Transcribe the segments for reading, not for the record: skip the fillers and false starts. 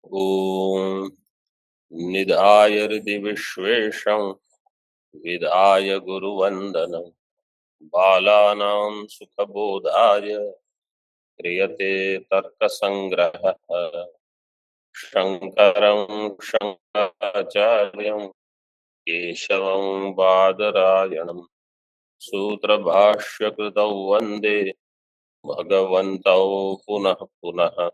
ॐ निधाय हृदि विश्वेशं विधाय गुरुवन्दनं बालानां सुखबोधाय क्रियते तर्कसङ्ग्रहः शङ्करं शङ्कराचार्यं केशवं बादरायणं सूत्रभाष्यकृतौ वन्दे भगवन्तौ पुनः पुनः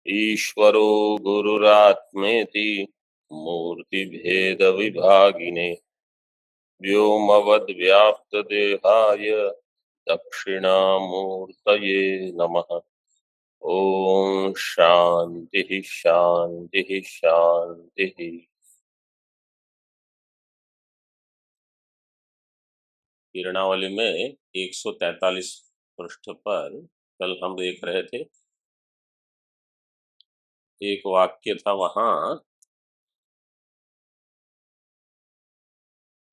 ईश्वरो गुरुरात्मेति मूर्तिभेदविभागिने व्योमवद्व्याप्तदेहाय दक्षिणामूर्तये नमः। ओम शांति शांति शांति। किरणावली में 143 पृष्ठ पर कल हम देख रहे थे, एक वाक्य था वहां,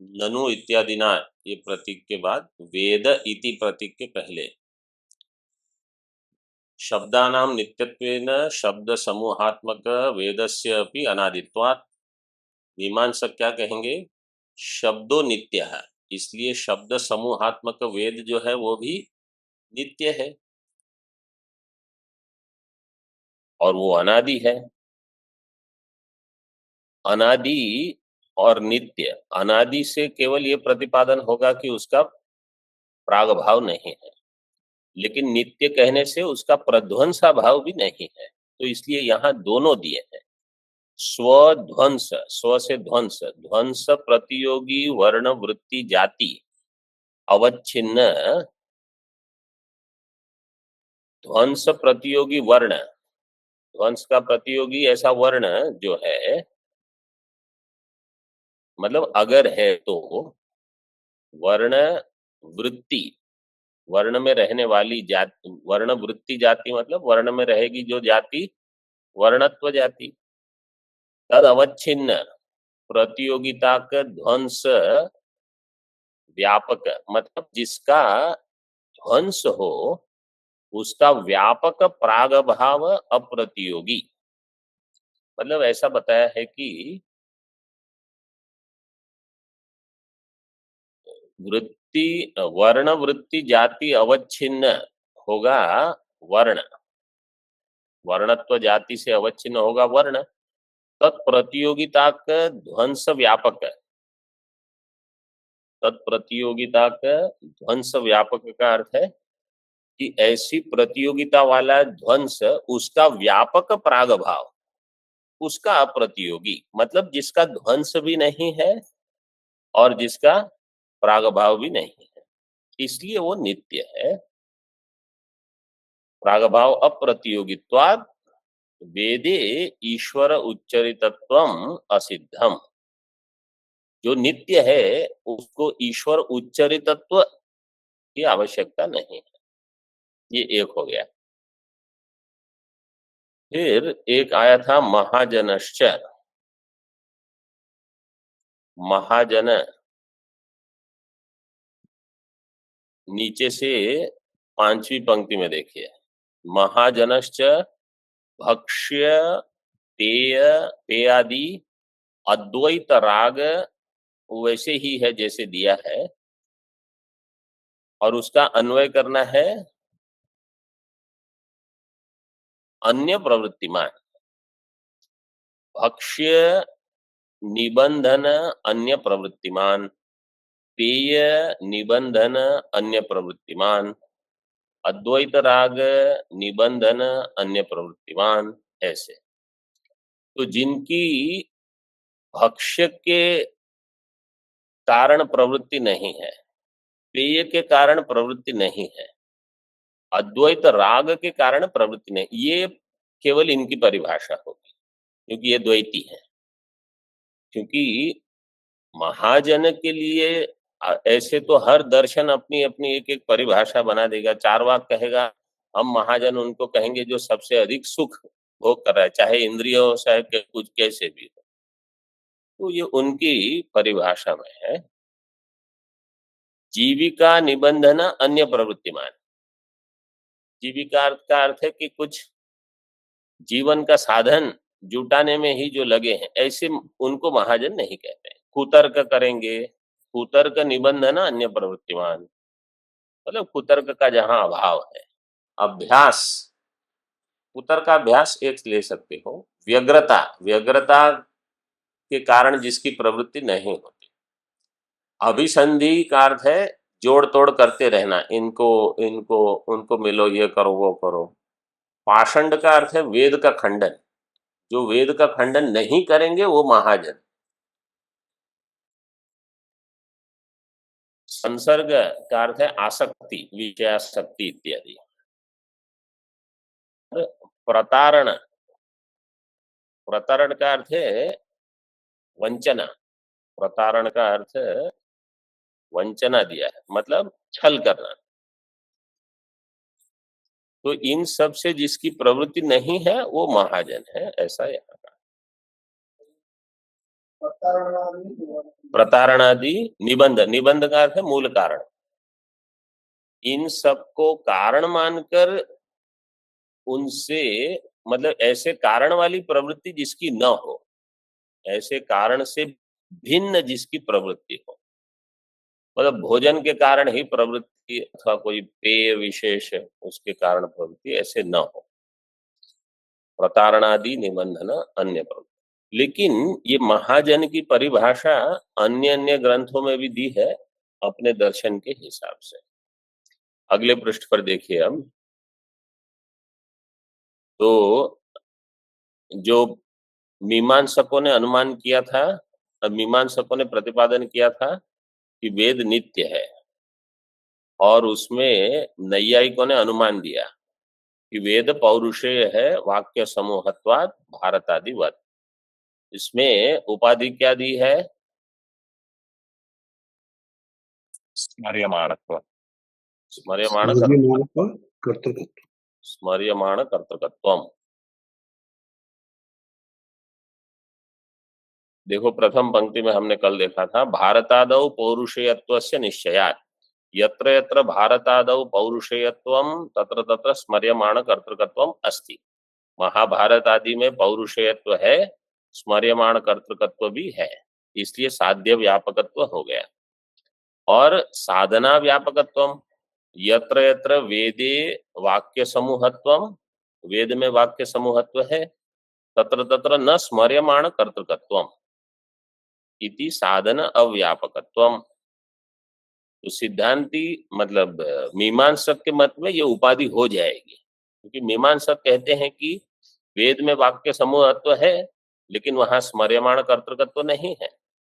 ननु इत्यादि ना, ये प्रतीक के बाद वेद इति प्रतीक के पहले शब्दानां नित्यत्वेन शब्द समूहात्मक वेदस्य अपि अनादित्वात्। मीमांसक क्या कहेंगे? शब्दो नित्य है, इसलिए शब्द समूहात्मक वेद जो है वो भी नित्य है और वो अनादि है। अनादि और नित्य, अनादि से केवल ये प्रतिपादन होगा कि उसका प्रागभाव नहीं है, लेकिन नित्य कहने से उसका प्रध्वंसा भाव भी नहीं है। तो इसलिए यहाँ दोनों दिए हैं। स्वध्वंस, स्व से ध्वंस, ध्वंस प्रतियोगी वर्ण वृत्ति जाति अवच्छिन्न, ध्वंस प्रतियोगी वर्ण, ध्वंस का प्रतियोगी ऐसा वर्ण जो है, मतलब अगर है तो वर्ण वृत्ति, वर्ण में रहने वाली जाति, वर्ण वृत्ति जाति मतलब वर्ण में रहेगी जो जाति, वर्णत्व जाति, तद अवच्छिन्न प्रतियोगिता का ध्वंस व्यापक, मतलब जिसका ध्वंस हो उसका व्यापक प्रागभाव अप्रतियोगी। मतलब ऐसा बताया है कि वृत्ति, वर्ण वृत्ति जाति अवच्छिन्न होगा वर्ण, वर्णत्व जाति से अवच्छिन्न होगा वर्ण, तत्प्रतियोगिता का ध्वंस व्यापक, तत्प्रतियोगिता का ध्वंस व्यापक का अर्थ है कि ऐसी प्रतियोगिता वाला ध्वंस उसका व्यापक प्रागभाव, उसका अप्रतियोगी, मतलब जिसका ध्वंस भी नहीं है और जिसका प्रागभाव भी नहीं है, इसलिए वो नित्य है। प्रागभाव अप्रतियोगित्वात् वेदे ईश्वर उच्चरितत्वम असिद्धम। जो नित्य है उसको ईश्वर उच्चरितत्व की आवश्यकता नहीं है। ये एक हो गया। फिर एक आया था महाजनश्च, महाजन, नीचे से 5वीं पंक्ति में देखिए, महाजनश्च भक्ष्य पेय, पेयादि अद्वैत राग वैसे ही है जैसे दिया है, और उसका अन्वय करना है अन्य प्रवृत्तिमान। भक्ष्य निबंधन अन्य प्रवृत्तिमान, पेय निबंधन अन्य प्रवृत्तिमान, अद्वैत राग निबंधन अन्य प्रवृत्तिमान। ऐसे तो जिनकी भक्ष्य के कारण प्रवृत्ति नहीं है, पेय के कारण प्रवृत्ति नहीं है, अद्वैत राग के कारण प्रवृत्ति नहीं, ये केवल इनकी परिभाषा होगी क्योंकि ये द्वैती है। क्योंकि महाजन के लिए ऐसे तो हर दर्शन अपनी अपनी एक एक परिभाषा बना देगा। चार्वाक कहेगा हम महाजन उनको कहेंगे जो सबसे अधिक सुख भोग कर रहा है, चाहे इंद्रिय हो चाहे कुछ कैसे भी हो। तो ये उनकी परिभाषा में है। जीविका निबंधन अन्य प्रवृत्तिमान, जीविका का अर्थ है कि कुछ जीवन का साधन जुटाने में ही जो लगे हैं, ऐसे उनको महाजन नहीं कहते हैं। कुतर्क करेंगे, कुतर्क निबंधन अन्य प्रवृत्तिमान, मतलब कुतर्क का जहां अभाव है। अभ्यास, कुतर्क का अभ्यास एक ले सकते हो। व्यग्रता, व्यग्रता के कारण जिसकी प्रवृत्ति नहीं होती। अभिसंधि का अर्थ है जोड़ तोड़ करते रहना, इनको इनको उनको मिलो, ये करो वो करो। पाषंड का अर्थ है वेद का खंडन, जो वेद का खंडन नहीं करेंगे वो महाजन। संसर्ग का अर्थ है आसक्ति, विषयासक्ति इत्यादि। प्रतारण, प्रतारण का अर्थ है वंचना, प्रतारण का अर्थ वंचना दिया है, मतलब छल करना। तो इन सब से जिसकी प्रवृत्ति नहीं है वो महाजन है, ऐसा यहाँ का। प्रतारणादि निबंध, निबंध का अर्थ है मूल कारण। इन सबको कारण मानकर उनसे, मतलब ऐसे कारण वाली प्रवृत्ति जिसकी न हो, ऐसे कारण से भिन्न जिसकी प्रवृत्ति हो, मतलब भोजन के कारण ही प्रवृत्ति अथवा कोई पेय विशेष उसके कारण प्रवृत्ति, ऐसे न हो। प्रतारणादि निबंधन अन्य प्रवृत्ति। लेकिन ये महाजन की परिभाषा अन्य अन्य ग्रंथों में भी दी है अपने दर्शन के हिसाब से। अगले पृष्ठ पर देखिए हम, तो जो मीमांसकों ने अनुमान किया था, मीमांसकों ने प्रतिपादन किया था कि वेद नित्य है, और उसमें नैयायिकों ने अनुमान दिया कि वेद पौरुषेय है वाक्य समूहत्वात् भारतादिवत्। इसमें उपाधि क्या दी है? स्मर्यमाणत्व, स्मर्यमाण कर्तृकत्व, स्मर्यमाण कर्तृकत्वम। देखो प्रथम पंक्ति में हमने कल देखा था, भारतादौ पौरुषेयत्वस्य निश्चयात्, यत्र यत्र भारतादौ पौरुषेयत्वम तत्र तत्र स्मर्यमाण कर्तृकत्वम अस्ति। महाभारत आदि में पौरुषेयत्व है, स्मर्यमाण कर्तृकत्व भी है, इसलिए साध्य व्यापकत्व हो गया। और साधना व्यापकत्वम, यत्र यत्र वेदे वाक्य समूहत्वम, वेद में वाक्य समूहत्व है, तत्र तत्र न स्मर्यमाण कर्तृकत्वम इति साधन अव्यापकत्वम। तो सिद्धांती मतलब मीमांसक के मत में ये उपाधि हो जाएगी, क्योंकि मीमांसक कहते हैं कि वेद में वाक्य समूहत्व है लेकिन वहां स्मर्यमाण कर्तृकत्व नहीं है।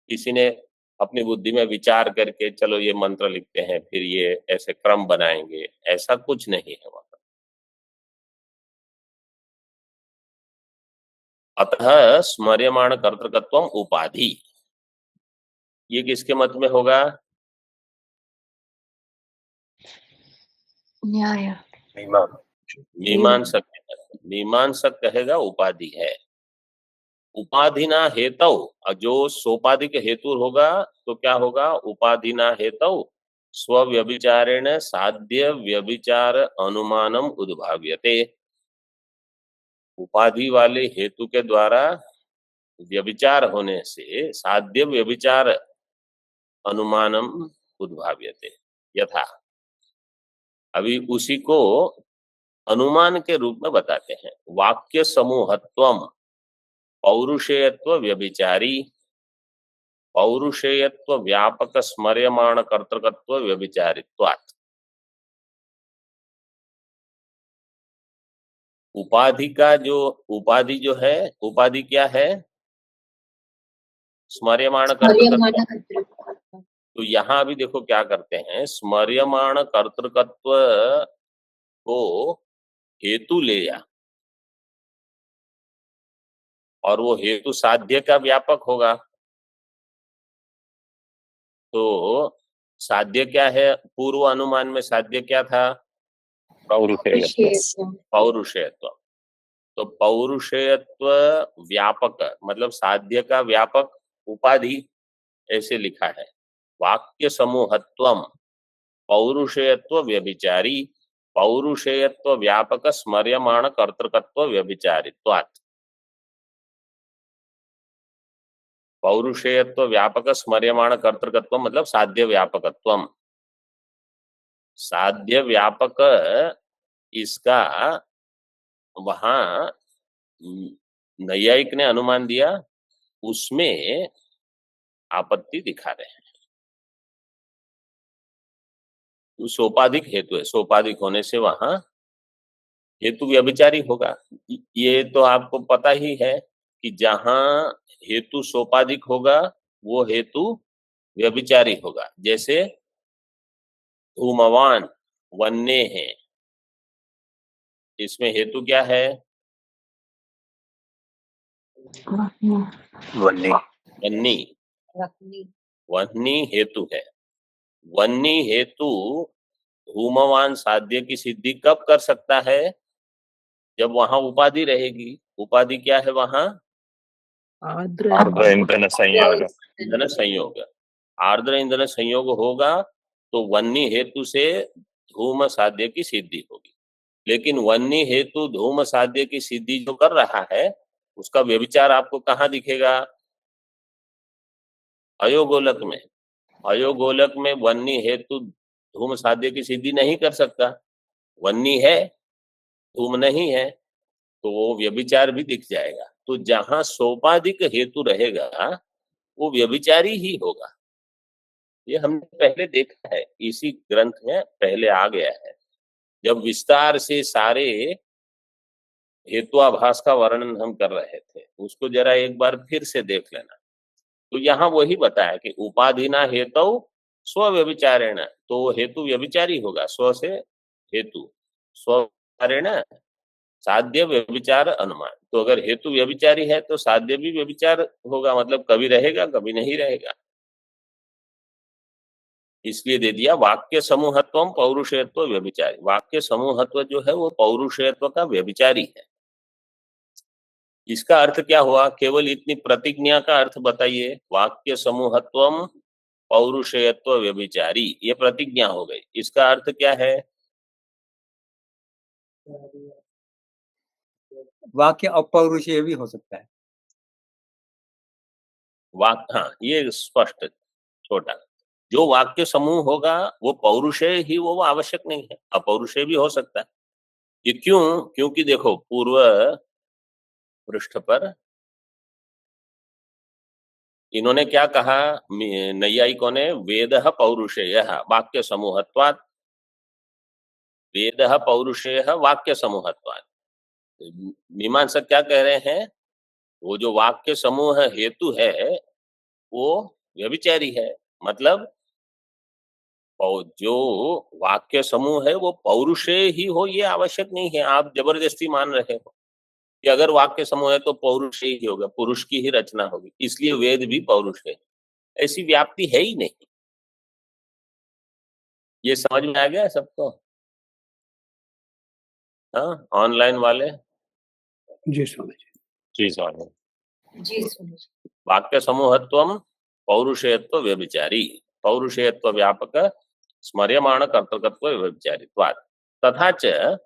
किसी ने अपनी बुद्धि में विचार करके चलो ये मंत्र लिखते हैं, फिर ये ऐसे क्रम बनाएंगे, ऐसा कुछ नहीं है वहां। अतः स्मर्यमाण कर्तृकत्वम उपाधि, ये किसके मत में होगा? न्याय, मीमांसक, मीमांसक कहेगा उपाधि है। उपाधिना हेतु, जो सोपाधिक हेतु होगा तो क्या होगा? उपाधिना हेतु स्वव्यभिचारेण साध्य व्यभिचार अनुमानम उद्भाव्यते। उपाधि वाले हेतु के द्वारा व्यभिचार होने से साध्य व्यभिचार अनुमानम उद्भाव्यते। यथा, अभी उसी को अनुमान के रूप में बताते हैं। वाक्य समूहत्वम पौरुषेयत्व व्यभिचारी, पौरुषेयत्व व्यापक स्मर्यमाण कर्तृकत्व व्यभिचारित्वात्। उपाधि का जो, उपाधि जो है, उपाधि क्या है? स्मर्यमाण कर्तृकत्व। तो यहाँ अभी देखो क्या करते हैं, स्मर्यमाण कर्तृकत्व को हेतु लिया, और वो हेतु साध्य का व्यापक होगा। तो साध्य क्या है? पूर्व अनुमान में साध्य क्या था? पौरुषेयत्व, पौरुषेयत्व। तो पौरुषेयत्व व्यापक मतलब साध्य का व्यापक उपाधि, ऐसे लिखा है। वाक्य समूहत्वम पौरुषेयत्व व्यभिचारी, पौरुषेयत्व व्यापक स्मर्यमाण कर्तृकत्व व्यभिचारित्वात्। पौरुषेयत्व व्यापक स्मर्यमाण कर्तृकत्व मतलब साध्य व्यापकत्वम। साध्य व्यापक इसका वहां नैयायिक ने अनुमान दिया, उसमें आपत्ति दिखा रहे हैं। तो सोपाधिक हेतु है, सोपाधिक होने से वहां हेतु व्यभिचारी होगा। ये तो आपको पता ही है कि जहां हेतु सोपाधिक होगा वो हेतु व्यभिचारी होगा। जैसे धूमवान वन्य है, इसमें हेतु क्या है? वन्नी वन्नी, वन्नी हेतु है। वन्नी हेतु धूमवान साध्य की सिद्धि कब कर सकता है? जब वहां उपाधि रहेगी। उपाधि क्या है वहां? आर्द्र ईंधन संयोग। ईंधन संयोग। आर्द्र ईंधन संयोग होगा तो वन्नी हेतु से धूम साध्य की सिद्धि होगी। लेकिन वन्नी हेतु धूम साध्य की सिद्धि जो कर रहा है उसका व्यभिचार आपको कहाँ दिखेगा? अयोगोलक में। अयोगोलक में वन्नी हेतु धूम साध्य की सिद्धि नहीं कर सकता। वन्नी है, धूम नहीं है, तो वो व्यभिचार भी दिख जाएगा। तो जहां सोपाधिक हेतु रहेगा वो व्यभिचारी ही होगा। ये हमने पहले देखा है, इसी ग्रंथ में पहले आ गया है। जब विस्तार से सारे हेतुआभास का वर्णन हम कर रहे थे, उसको जरा एक बार फिर से देख लेना। तो यहाँ वही बताया कि उपाधिना हेतु स्व व्यभिचारेण, तो वो हेतु व्यभिचारी होगा। स्व से हेतु, स्व साध्य व्यभिचार अनुमान। तो अगर हेतु व्यभिचारी है तो साध्य भी व्यभिचार होगा, मतलब कभी रहेगा कभी नहीं रहेगा। इसलिए दे दिया वाक्य समूहत्व पौरुषेयत्व व्यभिचारी। वाक्य समूहत्व जो है वो पौरुषेयत्व का व्यभिचारी है। इसका अर्थ क्या हुआ? केवल इतनी प्रतिज्ञा का अर्थ बताइए। वाक्य समूहत्व पौरुषेयत्व व्यभिचारी, ये प्रतिज्ञा हो गई। इसका अर्थ क्या है? वाक्य अपौरुषेय भी हो सकता है। हाँ, ये स्पष्ट छोटा। जो वाक्य समूह होगा वो पौरुषेय ही वो आवश्यक नहीं है, अपौरुषेय भी हो सकता है। ये क्यों? क्योंकि देखो पूर्व पृष्ठ पर इन्होंने क्या कहा नैयायिकों ने? वेदः पौरुषेयः वाक्य समूहत्वात्। वेदः पौरुषेयः वाक्य समूहत्वात्। मीमांसक क्या कह रहे हैं? वो जो वाक्य समूह हेतु है वो व्यभिचारी है। मतलब जो वाक्य समूह है वो पौरुषेय ही हो ये आवश्यक नहीं है। आप जबरदस्ती मान रहे हो कि अगर वाक्य समूह है तो पौरुषेय ही होगा, पुरुष की ही रचना होगी, इसलिए वेद भी पौरुष है। ऐसी व्याप्ति है ही नहीं। ये समझ में आ गया सबको? हाँ, ऑनलाइन वाले जी समझ। जी स्वामी। वाक्य समूहत्व पौरुषेयत्व व्यभिचारी, पौरुषेयत्व व्यापक स्मर्यमाण कर्तृकत्व व्यभिचारित्वात्। तथा च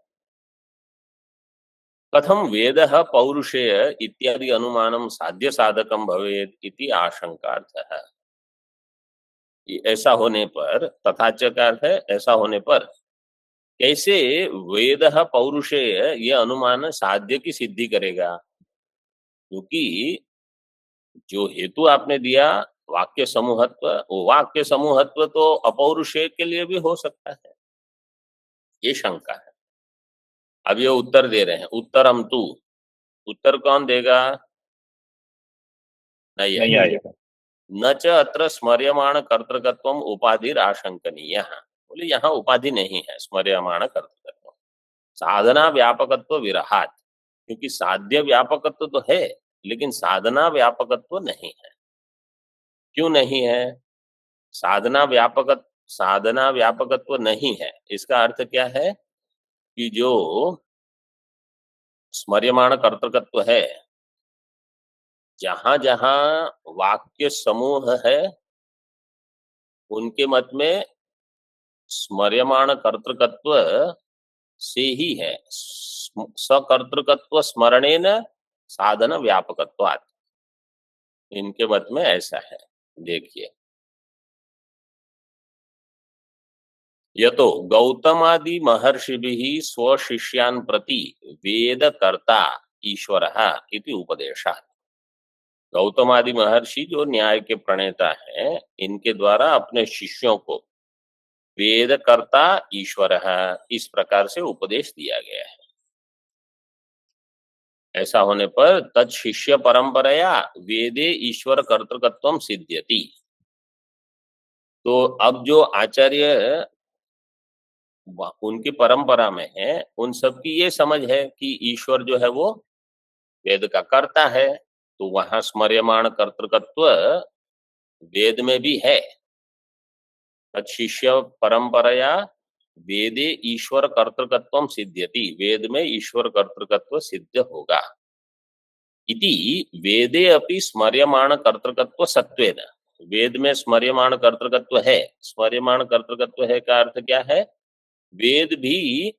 कथम वेदः पौरुषेय इत्यादि अनुमानम साध्य साधकम भवेत् इति आशंकार्थः। ऐसा होने पर, तथा च का अर्थ है ऐसा होने पर, कैसे वेदः पौरुषेय ये अनुमान साध्य की सिद्धि करेगा? क्योंकि जो हेतु आपने दिया वाक्य समूहत्व, वो वाक्य समूहत्व तो अपौरुषेय के लिए भी हो सकता है, ये शंका है। अब ये उत्तर दे रहे हैं, उत्तरम तु। उत्तर कौन देगा? नहीं, न च अत्र स्मर्यमाण कर्तृकत्वम उपाधिर आशंकनीय। बोले यहाँ उपाधि नहीं है स्मर्यमाण कर्तृकत्व। साधना व्यापकत्व विरहात, क्योंकि साध्य व्यापकत्व तो है लेकिन साधना व्यापकत्व नहीं है। क्यों नहीं है? साधना व्यापकत्व नहीं है, इसका अर्थ क्या है कि जो स्मर्यमाण कर्तृकत्व है, जहां जहां वाक्य समूह है उनके मत में स्मर्यमाण कर्तृकत्व से ही है। सकर्तृकत्व स्मरणेन साधन व्यापकत्वात्। इनके मत में ऐसा है। देखिए, यतो गौतमादि महर्षिभिः स्वशिष्यान् प्रति वेदकर्ता ईश्वरः इति उपदेशात्। गौतम आदि महर्षि जो न्याय के प्रणेता हैं, इनके द्वारा अपने शिष्यों को वेदकर्ता ईश्वरः इस प्रकार से उपदेश दिया गया है। ऐसा होने पर तत्शिष्य परंपराया वेदे ईश्वर कर्तृकत्वम सिद्ध्यति। तो अब जो आचार्य उनकी परंपरा में है, उन सबकी ये समझ है कि ईश्वर जो है वो वेद का कर्ता है, तो वहां स्मर्यमाण कर्तृकत्व वेद में भी है। शिष्य परंपराया वेदे ईश्वर कर्तृकत्वम सिद्ध्यति, वेद में ईश्वर कर्तृकत्व सिद्ध होगा। इति वेदे अपि स्मर्यमाण कर्तृकत्व सत्वेन, वेद में स्मर्यमाण कर्तृकत्व है। स्मर्यमाण कर्तृकत्व है का अर्थ क्या है? वेद भी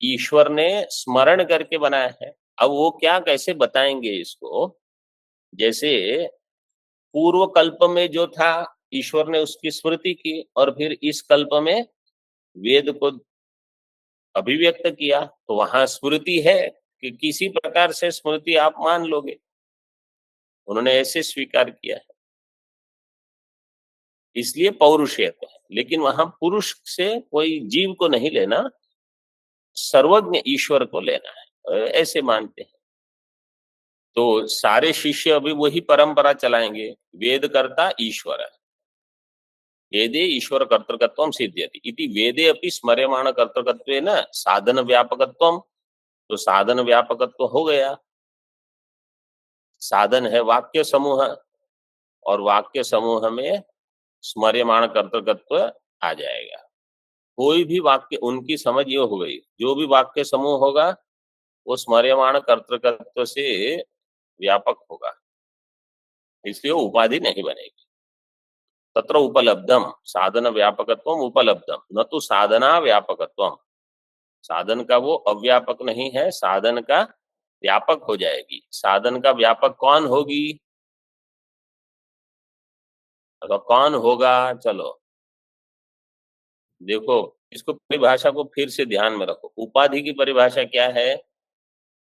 ईश्वर ने स्मरण करके बनाया है। अब वो क्या कैसे बताएंगे इसको? जैसे पूर्व कल्प में जो था, ईश्वर ने उसकी स्मृति की, और फिर इस कल्प में वेद को अभिव्यक्त किया, तो वहां स्मृति है कि किसी प्रकार से स्मृति आप मान लोगे। उन्होंने ऐसे स्वीकार किया है, इसलिए पौरुषेयत्व है। लेकिन वहां पुरुष से कोई जीव को नहीं लेना, सर्वज्ञ ईश्वर को लेना है, ऐसे मानते हैं। तो सारे शिष्य अभी वही परंपरा चलाएंगे, वेद कर्ता ईश्वर है, वेदे ईश्वर कर्तृकत्वम सिद्ध्यति इति वेदे अपि स्मर्यमाण कर्तृकत्वेन साधन व्यापकत्वम। तो साधन व्यापकत्व हो गया। साधन है वाक्य समूह, और वाक्य समूह में स्मर्यमाण कर्तृकत्व आ जाएगा। कोई भी वाक्य, उनकी समझ ये हो गई, जो भी वाक्य समूह होगा वो स्मर्यमाण कर्तृकत्व से व्यापक होगा, इसलिए उपाधि नहीं बनेगी। तत्र उपलब्धम साधन व्यापकत्वम उपलब्धम न तो साधना व्यापकत्वम। साधन का वो अव्यापक नहीं है, साधन का व्यापक हो जाएगी। साधन का व्यापक कौन होगी? तो कौन होगा? चलो देखो, इसको परिभाषा को फिर से ध्यान में रखो। उपाधि की परिभाषा क्या है?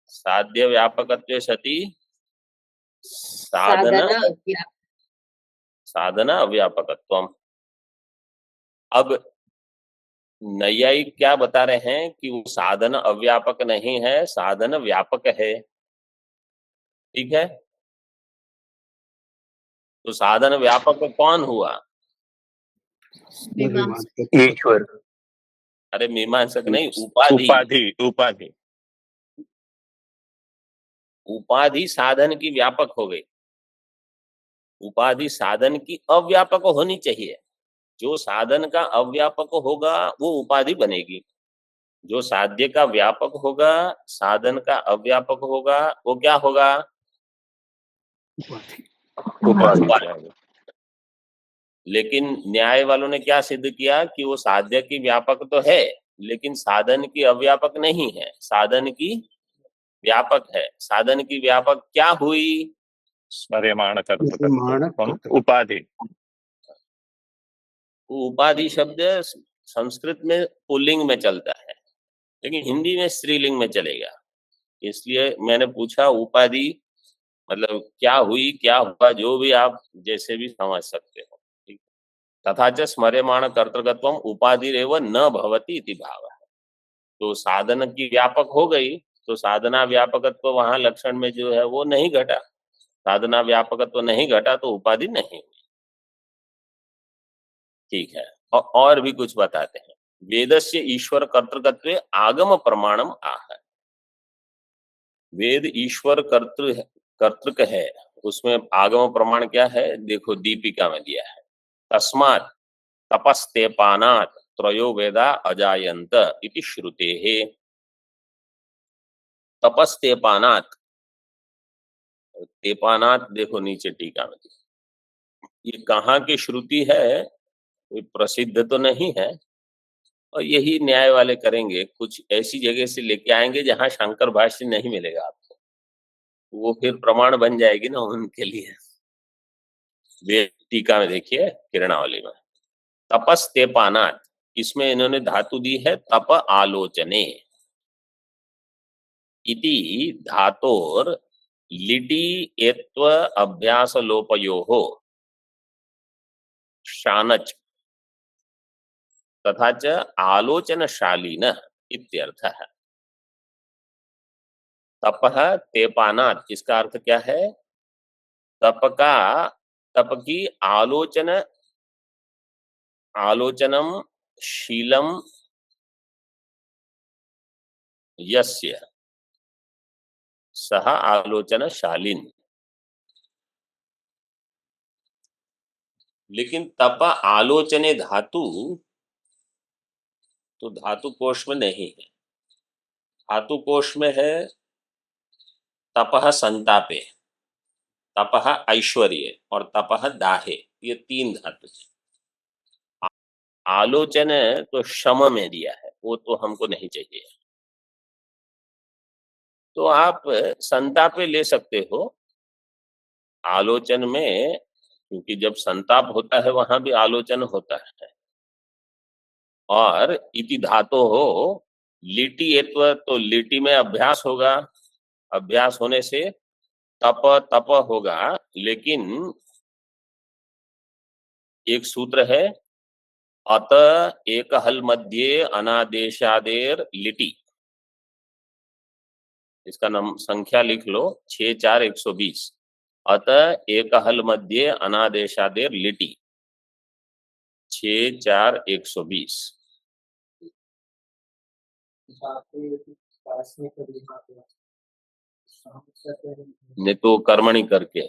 साध्य व्यापकत्वे सति साधना अव्यापकत्वम। अब नैयायिक क्या बता रहे हैं कि वो साधन अव्यापक नहीं है, साधन व्यापक है। ठीक है, तो साधन व्यापक कौन हुआ? ईश्वर। अरे मीमांसक नहीं, उपाधि। उपाधि उपाधि उपाधि साधन की व्यापक हो गई, उपाधि साधन की अव्यापक होनी चाहिए। जो साधन का अव्यापक होगा वो उपाधि बनेगी, जो साध्य का व्यापक होगा, साधन का अव्यापक होगा, वो क्या होगा? उपाधि। लेकिन न्याय वालों ने क्या सिद्ध किया कि वो साध्य की व्यापक तो है, लेकिन साधन की अव्यापक नहीं है, साधन की व्यापक है। साधन की व्यापक क्या हुई? स्मर्यमाण कर्तृकत्वम उपाधि। उपाधि शब्द संस्कृत में पुल्लिंग में चलता है, लेकिन हिंदी में स्त्रीलिंग में चलेगा। इसलिए मैंने पूछा उपाधि मतलब क्या हुई, क्या हुआ, जो भी आप जैसे भी समझ सकते हो। तथा च स्मर्यमाण कर्तृकत्वम उपाधिरेव न भवति इति भावः। तो साधन की व्यापक हो गई, तो साधना व्यापकत्व वहां लक्षण में जो है वो नहीं घटा, साधना व्यापकत्व नहीं घटा तो उपाधि नहीं हुई। ठीक है, और भी कुछ बताते हैं। वेदस्य ईश्वर कर्तृकत्वे आगम प्रमाणम आह। वेद ईश्वर कर्तृक है, उसमें आगम प्रमाण क्या है? देखो दीपिका में दिया है, तस्मात् तपस्तेपानात् त्रयो वेदा अजायन्त इति श्रुतेः। तपस्तेपानात्, तेपानात् देखो नीचे टीका में, ये कहाँ की श्रुति है? कोई प्रसिद्ध तो नहीं है, और यही न्याय वाले करेंगे, कुछ ऐसी जगह से लेके आएंगे जहां शंकर भाष्य नहीं मिलेगा आपको, वो फिर प्रमाण बन जाएगी ना उनके लिए। वे टीका में देखिए किरणावली में, तपस्तेपानात्, इसमें इन्होंने धातु दी है तप आलोचने इति धातोर लिटि एत्व अभ्यास लोपयोः शानच तथा च आलोचनशालीनः इत्यर्थः। तपः तेपानात्, इसका अर्थ क्या है? तप की आलोचनम शीलम यस्य सह आलोचनशालीन। लेकिन तप आलोचने धातु तो धातु कोश में नहीं है, धातु कोश में है तपः संतापे, तपः ऐश्वर्य और तपः दाहे, ये 3 धातु है। आलोचन तो शम में दिया है, वो तो हमको नहीं चाहिए, तो आप संतापे ले सकते हो। आलोचन में, क्योंकि जब संताप होता है वहां भी आलोचन होता है। और इति धातो हो लिटि एत्व, तो लिटि में अभ्यास होगा, अभ्यास होने से तप होगा। लेकिन एक सूत्र है अत एक हल मध्य अनादेशादेर लिटि, इसका नाम संख्या लिख लो 64120। अत एक हल मध्य अनादेशादेर लिटि 64120। नहीं तो कर्मणि करके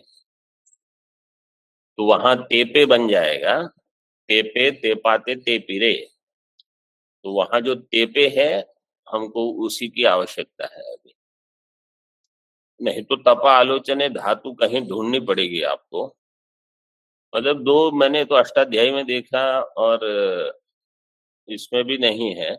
तो वहां तेपे बन जाएगा, तेपे तेपाते तेपिरे, तो वहां जो तेपे है हमको उसी की आवश्यकता है अभी। नहीं तो तपा आलोचने धातु कहीं ढूंढनी पड़ेगी आपको। मतलब 2 मैंने तो अष्टाध्यायी में देखा और इसमें भी नहीं है।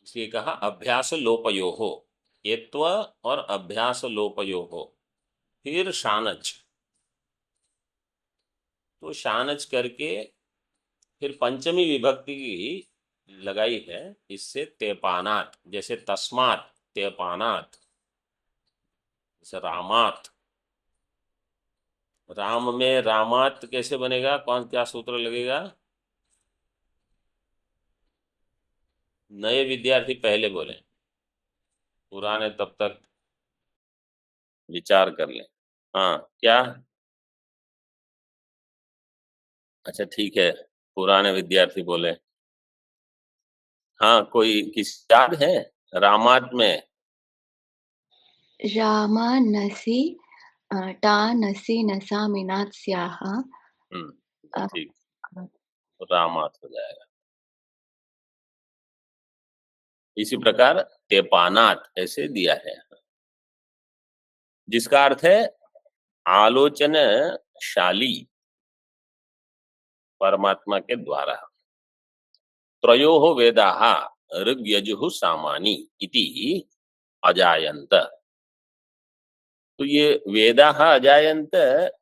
इसलिए कहा अभ्यास लोपयो हो, एत्व और अभ्यास लोपयो हो। फिर शानच, तो शानच करके फिर पंचमी विभक्ति की लगाई है, इससे तेपानात, जैसे तस्मात तेपानात, जैसे रामात। राम में रामात कैसे बनेगा, कौन क्या सूत्र लगेगा? नए विद्यार्थी पहले बोले, पुराने तब तक विचार कर लें। हाँ क्या? अच्छा ठीक है, पुराने विद्यार्थी बोले। हाँ कोई किसी याद है रामात में? रामा नसी टा नसी नसा मिनात स्याह। ठीक, रामात हो जाएगा। इसी प्रकार तेपानात ऐसे दिया है, जिसका अर्थ है आलोचनशाली परमात्मा के द्वारा। त्रयोः वेदाः ऋग्यजुः सामानि इति अजायन्त। तो ये वेदाः अजायन्त,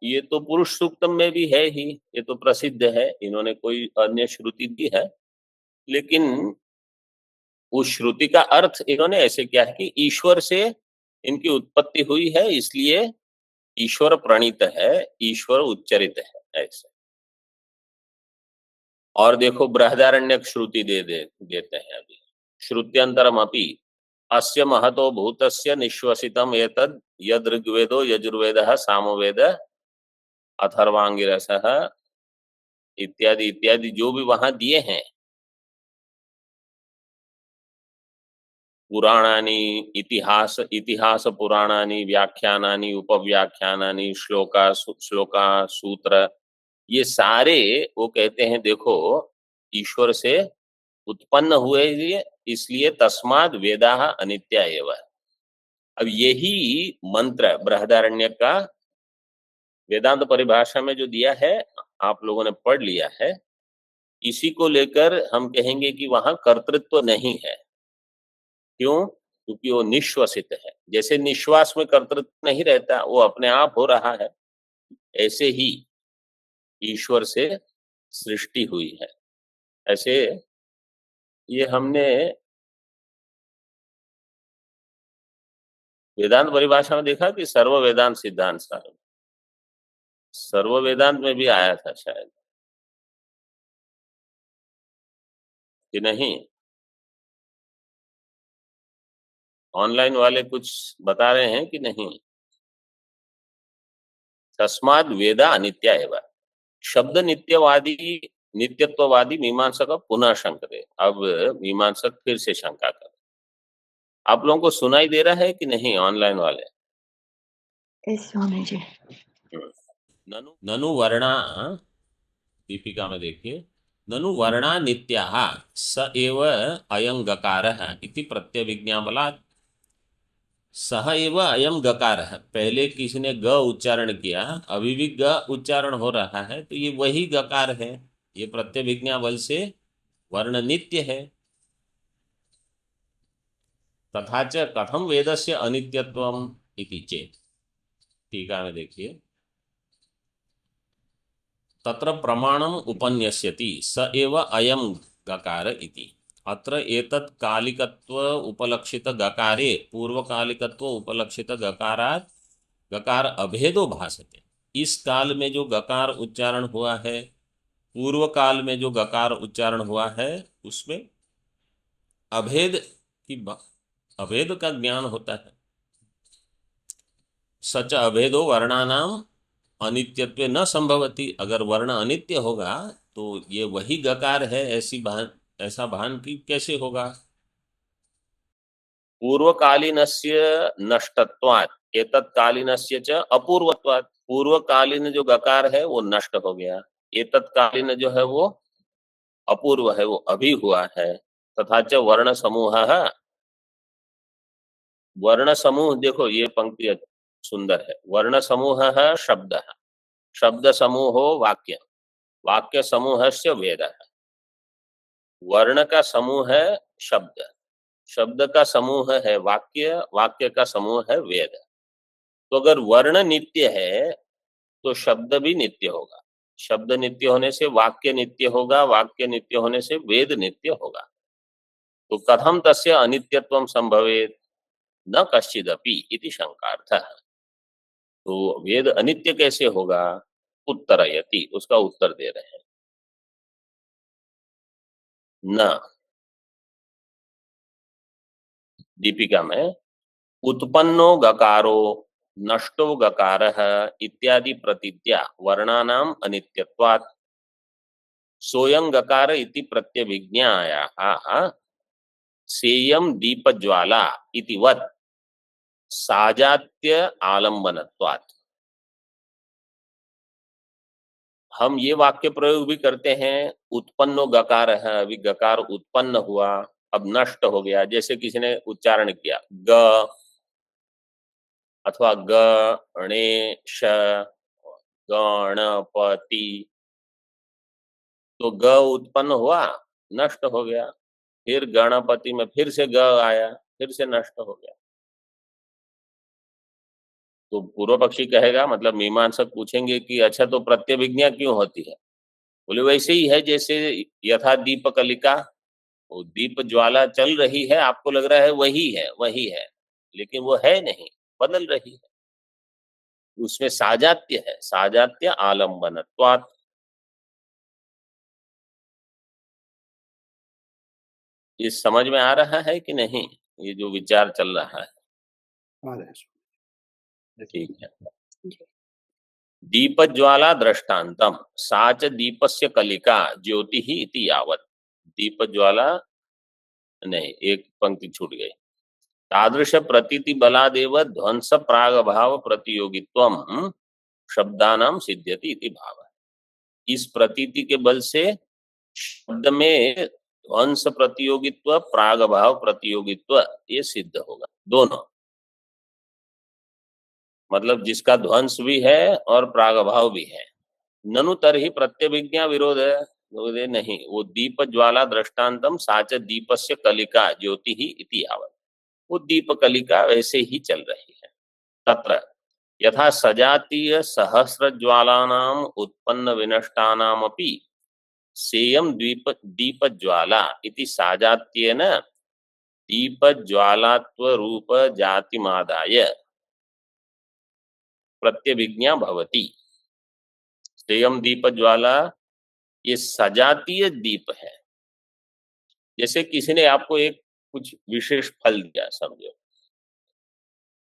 ये तो पुरुष सूक्तम में भी है ही, ये तो प्रसिद्ध है, इन्होंने कोई अन्य श्रुति दी है, लेकिन उस श्रुति का अर्थ इन्होंने ऐसे किया है कि ईश्वर से इनकी उत्पत्ति हुई है, इसलिए ईश्वर प्रणीत है, ईश्वर उच्चरित है ऐसे। और देखो बृहदारण्यक श्रुति देते हैं अभी, श्रुत्यंतरम अपि अस्य महतो भूतस्य निश्वसितम एतद् यद ऋग्वेदो यजुर्वेदः सामवेद अथर्वांगिरसः इत्यादि इत्यादि जो भी वहां दिए हैं, पुराणानि, इतिहास पुराणानि, व्याख्यानानि, उपव्याख्यानानि, श्लोका सूत्र, ये सारे वो कहते हैं देखो ईश्वर से उत्पन्न हुए ये, इसलिए तस्माद् वेदाः अनित्या एव। अब यही मंत्र बृहदारण्य का वेदांत परिभाषा में जो दिया है, आप लोगों ने पढ़ लिया है, इसी को लेकर हम कहेंगे कि वहां कर्तृत्व नहीं है। क्यों? क्योंकि वो निश्वसित है। जैसे निश्वास में कर्तृत्व नहीं रहता, वो अपने आप हो रहा है, ऐसे ही ईश्वर से सृष्टि हुई है। ऐसे ये हमने वेदांत परिभाषा में देखा कि सर्व वेदांत सिद्धांत सार, सर्व वेदांत में भी आया था शायद, कि नहीं? ऑनलाइन वाले कुछ बता रहे हैं कि नहीं? तस्माद् वेदा अनित्या एव। शब्द नित्यत्ववादी मीमांसक पुनः शंकते। अब मीमांसक फिर से शंका कर। आप लोगों को सुनाई दे रहा है कि नहीं ऑनलाइन वाले? यस स्वामी जी। ननु वर्णा, दीपिका में देखिए, ननु वर्णा नित्याः स एव अयं गकारः इति प्रत्यभिज्ञाबलात्। सह एव अयं गकारः, पहले किसी ने ग उच्चारण किया, अभी भी ग उच्चारण हो रहा है, तो ये वही गकार है। ये प्रत्यभिज्ञा बल से वर्ण नित्य है। तथा च कथम वेदस्य अनित्यत्वम इति चेत्, टीका में देखिए, तत्र प्रमाणम उपन्यस्यति स एव अयं गकार इति। अत्र एतत् कालिकत्व उपलक्षित गकारे पूर्वकालिकत्व उपलक्षित गकारात् गकार अभेदो भासते। इस काल में जो गकार उच्चारण हुआ है, पूर्व काल में जो गकार उच्चारण हुआ है, उसमें अभेद का ज्ञान होता है। सच अभेदो वर्णानाम अनित्यत्वे न संभवति। अगर वर्ण अनित्य होगा तो ये वही गकार है, ऐसा भान की कैसे होगा? पूर्वकालीनस्य नष्टत्वात् एतत्कालीनस्य च अपूर्वत्वात्। पूर्वकालीन जो गकार है वो नष्ट हो गया, एतत्कालीन जो है वो अपूर्व है, वो अभी हुआ है। तथा च वर्ण समूह, देखो ये पंक्ति सुंदर है। वर्ण समूह है शब्द, शब्द समूहो वाक्य, वाक्य समूह से वेद। वर्ण का समूह है शब्द, शब्द का समूह है वाक्य, वाक्य का समूह है वेद। तो अगर वर्ण नित्य है तो शब्द भी नित्य होगा, शब्द नित्य होने से वाक्य नित्य होगा, वाक्य नित्य होने से वेद नित्य होगा। तो कथम तस्य अनित्यत्वम संभवेत न कश्चिदपि इति शंकार्थः। तो वेद अनित्य कैसे होगा? उत्तरयति, उसका उत्तर दे रहे हैं। न, दीपिका में, उत्पन्नो गकारो नष्टो गकारः इत्यादि प्रतिज्ञा वर्णानाम अनित्यत्वात् सोयं गकार इति प्रत्यभिज्ञायाः सेयं दीपज्वाला इति वत् साजात्य आलंबनत्वात्। हम ये वाक्य प्रयोग भी करते हैं, उत्पन्नो गकार है, अभी गकार उत्पन्न हुआ, अब नष्ट हो गया। जैसे किसी ने उच्चारण किया ग अथवा गणेश, गणपति, तो ग उत्पन्न हुआ, नष्ट हो गया। फिर गणपति में फिर से ग आया, फिर से नष्ट हो गया। तो पूर्व पक्षी कहेगा, मतलब मीमांसक पूछेंगे कि अच्छा तो प्रत्यभिज्ञा क्यों होती है? बोले वैसे ही है जैसे यथा दीप कलिका, वो दीप ज्वाला चल रही है, आपको लग रहा है वही है, लेकिन वो है नहीं, बदल रही है। उसमें साजात्य है, साजात्य आलम्बनत्वात्। ये समझ में आ रहा है कि नहीं, ये जो विचार चल रहा है? आ रहे हैं। ठीक है। दीपज्वाला दृष्टान्तम सा च दीपस्य कलिका ज्योतिः इति यावत्। दीपज्वाला नहीं, एक पंक्ति छूट गई। तादृश प्रतीति बलादेव ध्वंस प्रागभाव प्रतियोगित्वम शब्दानाम सिद्ध्यति इति भाव। इस प्रतीति के बल से शब्द में ध्वंस प्रतियोगित्व प्रागभाव प्रतियोगित्व ये सिद्ध होगा, दोनों। मतलब जिसका ध्वंस भी है और प्रागभाव भी है। ननु तरहि प्रत्यभिज्ञा विरोध है नहीं, वो दीप ज्वाला दृष्टान्तम साच दीपस्य कलिका ज्योति ही इति यावत्। वो दीप कलिका वैसे ही चल रही है। तत्र यथा सजातीय सहस्र ज्वालानाम उत्पन्न विनष्टानामपि सेयम दीप ज्वाला इति साजात्येन दीप ज्वालात्व रूप जातिमादाय प्रत्यभिज्ञा भवति। सेयम दीप ज्वाला ये सजातीय दीप है। जैसे किसी ने आपको एक कुछ विशेष फल दिया, समझो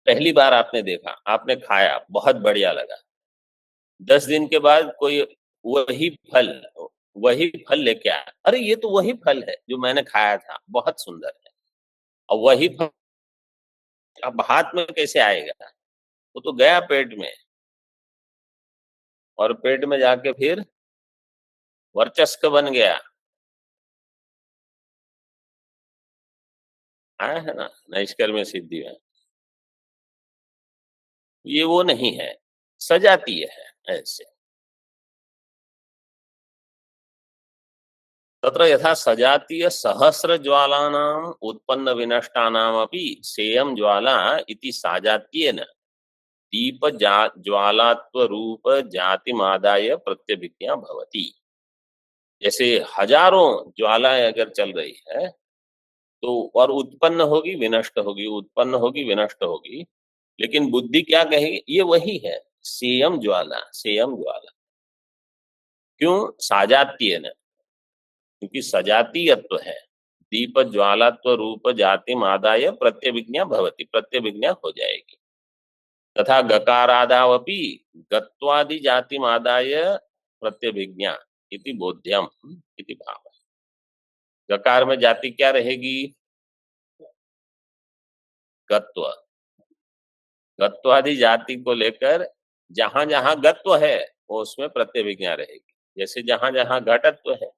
पहली बार आपने देखा, आपने खाया, बहुत बढ़िया लगा। 10 दिन के बाद कोई वही फल लेके आया, अरे ये तो वही फल है जो मैंने खाया था, बहुत सुंदर है। और वही फल अब हाथ में कैसे आएगा? वो तो गया पेट में, और पेट में जाके फिर वर्चस्व बन गया। आया है ना नैष्कर्म्य सिद्धि में। ये वो नहीं है, सजातीय है ऐसे। तत्र यथा सजातीय सहस्र ज्वालानाम उत्पन्न विनष्टानामपि सेयम ज्वाला इति साजात्येन दीप ज्वालात्व रूप जातिमादाय प्रत्यभिज्ञा भवति। जैसे हजारों ज्वालाएं अगर चल रही है तो और उत्पन्न होगी विनष्ट होगी, उत्पन्न होगी विनष्ट होगी, लेकिन बुद्धि क्या कहेगी? ये वही है, सेयम ज्वाला, सेयम ज्वाला। क्यों? साजात्येन, क्योंकि सजातीयत्व है। दीप ज्वालात्व रूप जाति आदाय प्रत्यभिज्ञा भवति, प्रत्यभिज्ञा हो जाएगी। तथा गकारादावपि गत्वादि जाति आदाय प्रत्यभिज्ञा इति बोध्यम इति भाव। गकार में जाति क्या रहेगी? गत्व। गत्वादि जाति को लेकर जहां जहां गत्व है वो उसमें प्रत्यभिज्ञा रहेगी। जैसे जहां जहां घटत्व है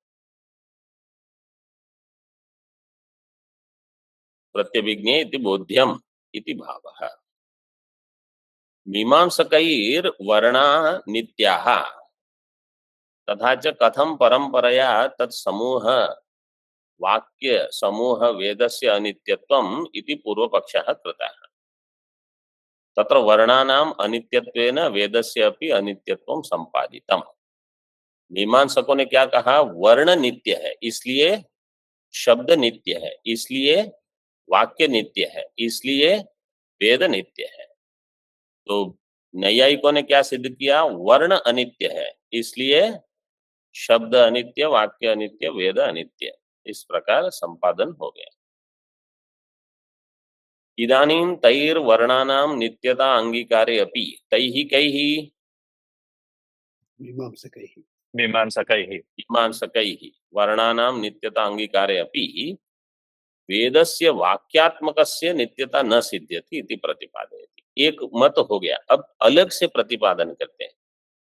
प्रत्यभिज्ञे इति बोध्यम इति भावः। मीमांसकैर् वर्णा नित्याः तथा च कथम परंपरया तत्समूह वाक्य समूह वेदस्य अनित्यत्वम् इति पूर्वपक्षः कृतः। तत्र वर्णानाम अनित्यत्वेन वेदस्य अपि अनित्यत्वं संपादितम्। मीमांसकों ने क्या कहा? वर्ण नित्य है इसलिए शब्द नित्य है, इसलिए वाक्य नित्य है, इसलिए वेद नित्य है। तो नैयायिकों ने क्या सिद्ध किया? वर्ण अनित्य है इसलिए शब्द अनित्य, वाक्य अनित्य, वेद अनित्य। इस प्रकार संपादन हो गया। इदानीं तैर वर्णानाम नित्यता अंगीकारे अपि तैहि कैहि मीमांसकैहि वर्णानाम नित्यता अंगीकारे अपि वेदस्य वाक्यात्मकस्य नित्यता न सिद्ध्यति इति प्रतिपादयति। एक मत हो गया। अब अलग से प्रतिपादन करते हैं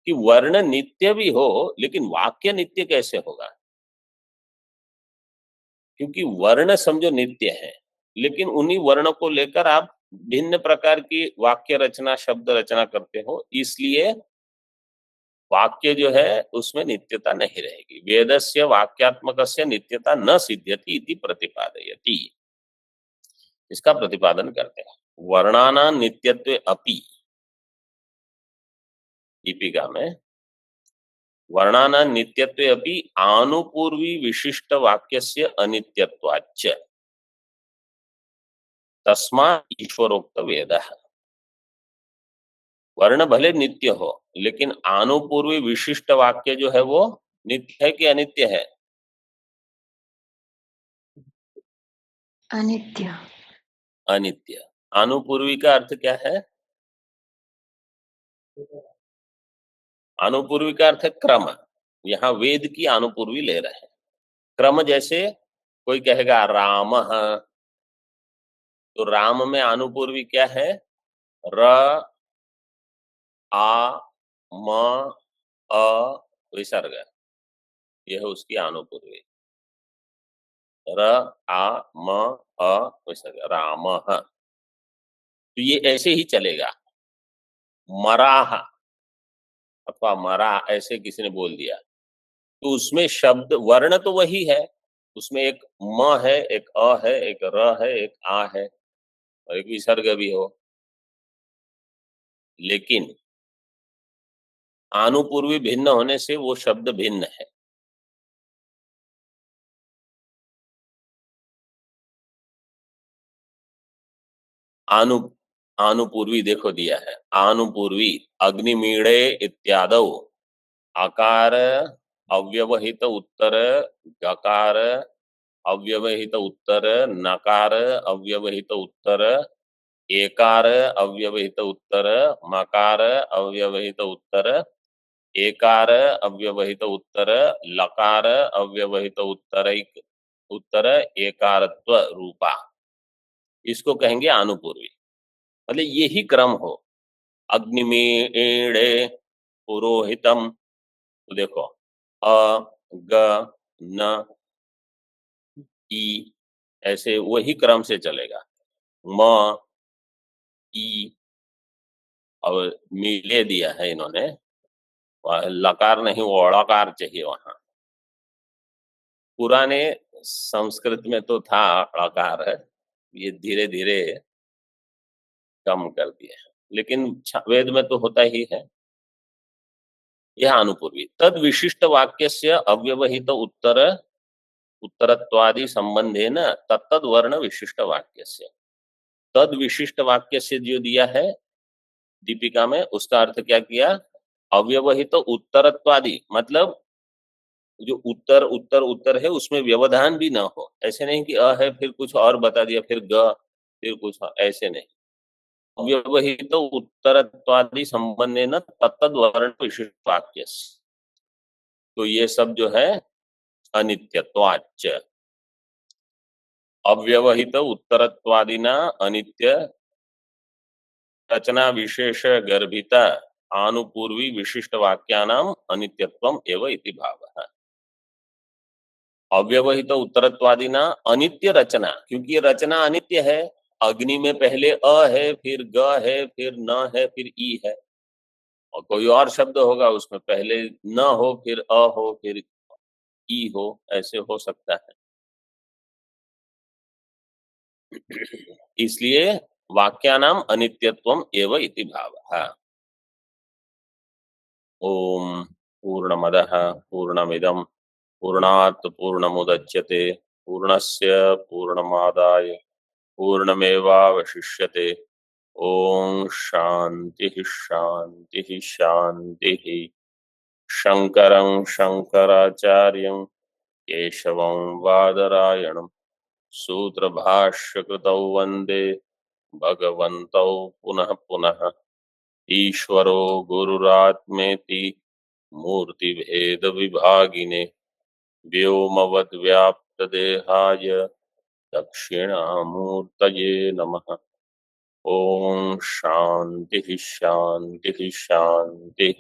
कि वर्ण नित्य भी हो लेकिन वाक्य नित्य कैसे होगा? क्योंकि वर्ण समझो नित्य है, लेकिन उन्हीं वर्ण को लेकर आप भिन्न प्रकार की वाक्य रचना, शब्द रचना करते हो, इसलिए वाक्य जो है उसमें नित्यता नहीं रहेगी। वेदस्य वाक्यात्मकस्य नित्यता न सिद्ध्यति इति प्रतिपादयति। इसका प्रतिपादन करते हैं। वर्णाना नित्यत्वे अपि, दीपिका में वर्णाना नित्यत्वे अपि आनुपूर्वी विशिष्ट वाक्यस्य अनित्यत्वाच्च तस्मात् ईश्वरोक्त वेदः। वर्ण भले नित्य हो लेकिन आनुपूर्वी विशिष्ट वाक्य जो है वो नित्य है कि अनित्य है? अनित्य। अनित्य। आनुपूर्वी का अर्थ क्या है? अनुपूर्वी का अर्थ है क्रम। यहाँ वेद की अनुपूर्वी ले रहे हैं। क्रम जैसे कोई कहेगा राम, तो राम में अनुपूर्वी क्या है? र, आ, म, अ, विसर्ग, यह है उसकी अनुपूर्वी। र, आ, म, अ, विसर्ग, राम। तो ये ऐसे ही चलेगा। मराह अथवा मरा ऐसे किसी ने बोल दिया तो उसमें शब्द वर्ण तो वही है, उसमें एक म है, एक अ है, एक र है, एक आ है और एक विसर्ग भी हो, लेकिन आनुपूर्वी भिन्न होने से वो शब्द भिन्न है। आनु आनुपूर्वी देखो दिया है, आनुपूर्वी अग्निमीड़े इत्यादौ आकार अव्यवहित उत्तर गकार अव्यवहित उत्तर नकार अव्यवहित उत्तर एकार अव्यवहित उत्तर मकार अव्यवहित उत्तर एकार अव्यवहित उत्तर लकार अव्यवहित उत्तर एकारत्व रूपा, इसको कहेंगे आनुपूर्वी। मतलब यही क्रम हो। अग्निमीड़े पुरोहितम, तो देखो अ ग न ई ऐसे वही क्रम से चलेगा। म ई और मिले दिया है इन्होंने, लकार नहीं ओड़कार चाहिए वहां। पुराने संस्कृत में तो था ड़कार, ये धीरे धीरे कम कर दिया है, लेकिन वेद में तो होता ही है। यह अनुपूर्वी तद विशिष्ट वाक्यस्य अव्यवहित उत्तरत्वादि संबंधेन तत्तद वर्ण विशिष्ट वाक्यस्य। तद विशिष्ट वाक्यस्य जो दिया है दीपिका में, उसका अर्थ क्या किया? अव्यवहित उत्तरत्वादि, मतलब जो उत्तर उत्तर उत्तर है उसमें व्यवधान भी ना हो। ऐसे नहीं कि अ है फिर कुछ और बता दिया, फिर ग फिर कुछ ऐसे नहीं। अव्यवहित उत्तरत्वादि संबंधेन तत्तद वर्ण विशिष्ट वाक्यस्य, तो ये सब जो है अनित्यत्वाच्च। अव्यवहित उत्तरत्वादिना अनित्य रचना विशेष गर्भिता आनुपूर्वी विशिष्ट वाक्यानाम अनित्यत्वम एव इति भावः। अव्यवहित उत्तरत्वादिना अनित्य रचना, क्योंकि रचना अनित्य है। अग्नि में पहले अ है, फिर ग है, फिर न है, फिर ई है, और कोई और शब्द होगा उसमें पहले न हो, फिर अ हो, फिर ई हो, ऐसे हो सकता है। इसलिए वाक्यानाम अनित्यत्वम एव इति भावः। ओम पूर्णमदः पूर्णमिदं पूर्णात् पूर्णमुदच्यते पूर्णस्य पूर्णमादाय पूर्णमेवावशिष्यते। ओम शांति शांति शांति। शंकरं शंकराचार्यं केशवं बादरायणं सूत्रभाष्यकृतौ वन्दे भगवन्तौ पुनः पुनः। ईश्वरो गुरुरात्मेति मूर्तिभेद विभागिने व्योमवद्व्याप्तदेहाय दक्षिणामूर्तये नमः। ओम शांति शांति शांति।